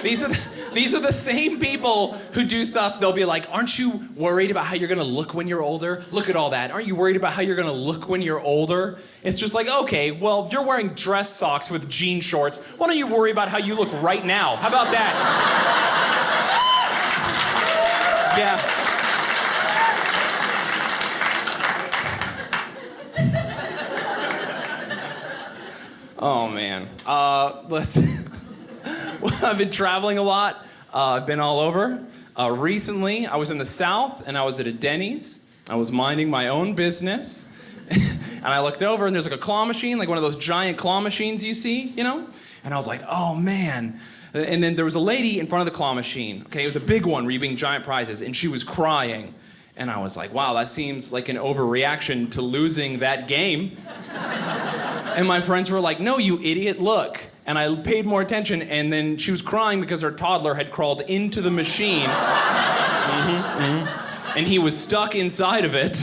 These are the same people who do stuff. They'll be like, aren't you worried about how you're gonna look when you're older? Look at all that. Aren't you worried about how you're gonna look when you're older? It's just like, okay, well, you're wearing dress socks with jean shorts. Why don't you worry about how you look right now? How about that? Yeah. Oh, man. I've been traveling a lot. I've been all over. Recently, I was in the South, and I was at a Denny's. I was minding my own business. And I looked over, and there's like a claw machine, like one of those giant claw machines you see, you know? And I was like, oh, man. And then there was a lady in front of the claw machine. Okay, it was a big one where you're being giant prizes, and she was crying. And I was like, wow, that seems like an overreaction to losing that game. And my friends were like, no, you idiot, look. And I paid more attention, and then she was crying because her toddler had crawled into the machine. And he was stuck inside of it.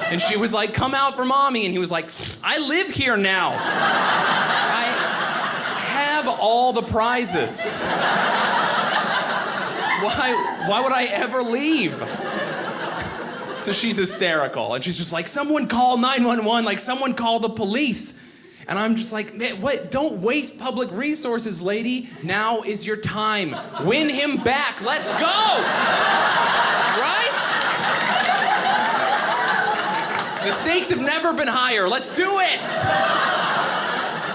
And she was like, come out for mommy. And he was like, I live here now. I have all the prizes. Why would I ever leave? So she's hysterical. And she's just like, someone call 911, like someone call the police. And I'm just like, what? Don't waste public resources, lady. Now is your time. Win him back. Let's go. Right? The stakes have never been higher. Let's do it.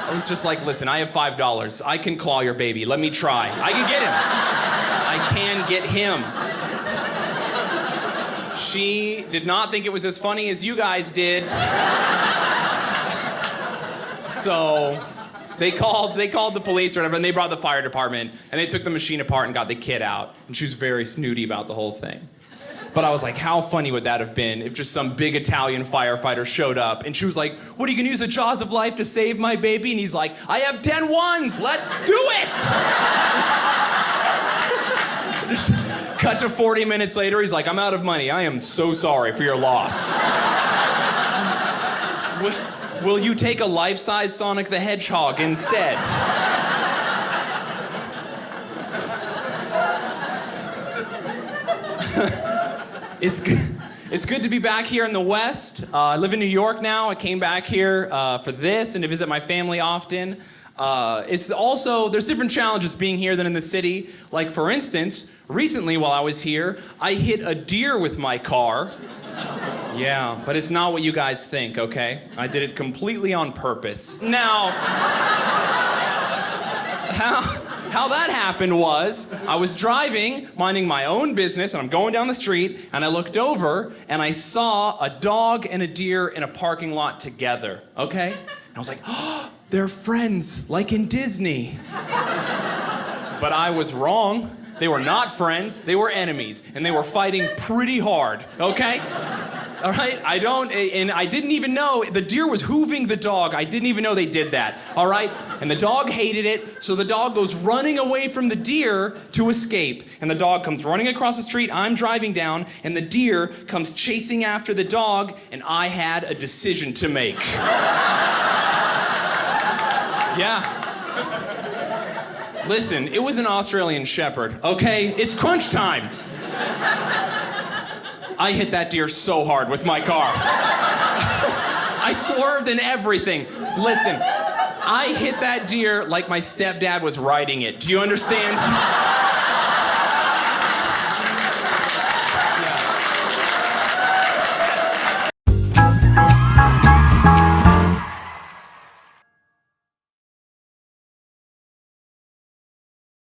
I was just like, listen, I have $5. I can claw your baby. Let me try. I can get him. I can get him. She did not think it was as funny as you guys did. So they called the police or whatever, and they brought the fire department, and they took the machine apart and got the kid out. And she was very snooty about the whole thing. But I was like, how funny would that have been if just some big Italian firefighter showed up, and she was like, what, are you gonna use the jaws of life to save my baby? And he's like, I have 10 ones, let's do it! Cut to 40 minutes later, he's like, I'm out of money. I am so sorry for your loss. Will you take a life-size Sonic the Hedgehog instead? It's good to be back here in the West. I live in New York now. I came back here for this and to visit my family often. It's also, there's different challenges being here than in the city. Like, for instance, recently while I was here, I hit a deer with my car. Yeah, but it's not what you guys think, okay? I did it completely on purpose. Now, how that happened was, I was driving, minding my own business, and I'm going down the street, and I looked over, and I saw a dog and a deer in a parking lot together, okay? And I was like, oh, they're friends, like in Disney. But I was wrong. They were not friends, they were enemies, and they were fighting pretty hard, okay? All right, I didn't even know, the deer was hooving the dog. I didn't even know they did that, all right? And the dog hated it, so the dog goes running away from the deer to escape. And the dog comes running across the street, I'm driving down, and the deer comes chasing after the dog, and I had a decision to make. Yeah. Listen, it was an Australian Shepherd, okay? It's crunch time. I hit that deer so hard with my car. I swerved and everything. Listen, I hit that deer like my stepdad was riding it. Do you understand?